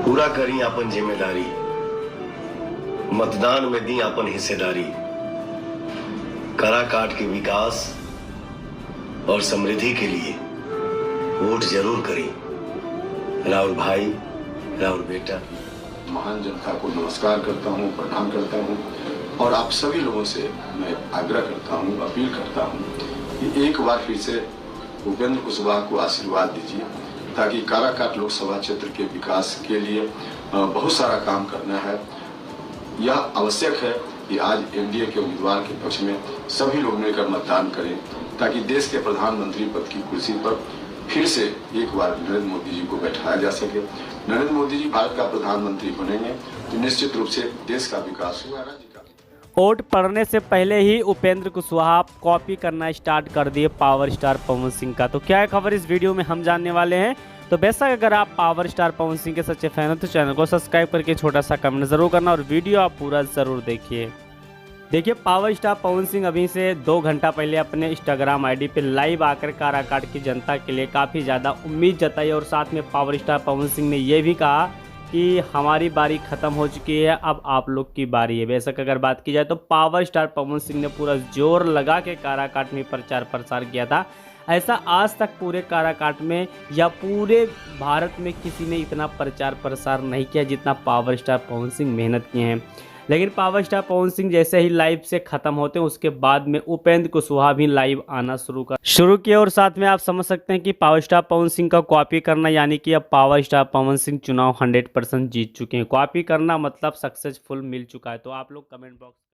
पूरा करी अपन जिम्मेदारी, मतदान में दी अपन हिस्सेदारी, काराकाट के विकास और समृद्धि के लिए वोट जरूर करी। राहुल भाई, राहुल बेटा। महान जनता को नमस्कार करता हूं, प्रणाम करता हूं और आप सभी लोगों से मैं आग्रह करता हूं, अपील करता हूं कि एक बार फिर से उपेंद्र कुशवाहा को आशीर्वाद दीजिए, ताकि काराकाट लोकसभा क्षेत्र के विकास के लिए बहुत सारा काम करना है। यह आवश्यक है कि आज एनडीए के उम्मीदवार के पक्ष में सभी लोग मिलकर मतदान करें, ताकि देश के प्रधानमंत्री पद की कुर्सी पर फिर से एक बार नरेंद्र मोदी जी को बैठाया जा सके। नरेंद्र मोदी जी भारत का प्रधानमंत्री बनेंगे तो निश्चित रूप से देश का विकास होगा, राज्य का। वोट पड़ने से पहले ही उपेंद्र कुशवाहा कॉपी करना स्टार्ट कर दिए पावर स्टार पवन सिंह का। तो क्या है खबर इस वीडियो में हम जानने वाले हैं। तो बेशक अगर आप पावर स्टार पवन सिंह के सच्चे फैन हो तो चैनल को सब्सक्राइब करके छोटा सा कमेंट जरूर करना और वीडियो आप पूरा जरूर देखिए। देखिए, पावर स्टार पवन सिंह अभी से 2 घंटा पहले अपने इंस्टाग्राम आईडी पे लाइव आकर काराकाट की जनता के लिए काफ़ी ज़्यादा उम्मीद जताई और साथ में पावर स्टार पवन सिंह ने ये भी कहा कि हमारी बारी ख़त्म हो चुकी है, अब आप लोग की बारी है। बेशक अगर बात की जाए तो पावर स्टार पवन सिंह ने पूरा जोर लगा के काराकाट में प्रचार प्रसार किया था। ऐसा आज तक पूरे काराकाट में या पूरे भारत में किसी ने इतना प्रचार प्रसार नहीं किया जितना पावर स्टार पवन सिंह मेहनत किए हैं। लेकिन पावर स्टार पवन सिंह जैसे ही लाइव से ख़त्म होते हैं उसके बाद में उपेंद्र कुशवाहा भी लाइव आना शुरू किया और साथ में आप समझ सकते हैं कि पावर स्टार पवन सिंह का कॉपी करना, यानी कि अब पावर स्टार पवन सिंह चुनाव 100% जीत चुके हैं। कॉपी करना मतलब सक्सेसफुल मिल चुका है। तो आप लोग कमेंट बॉक्स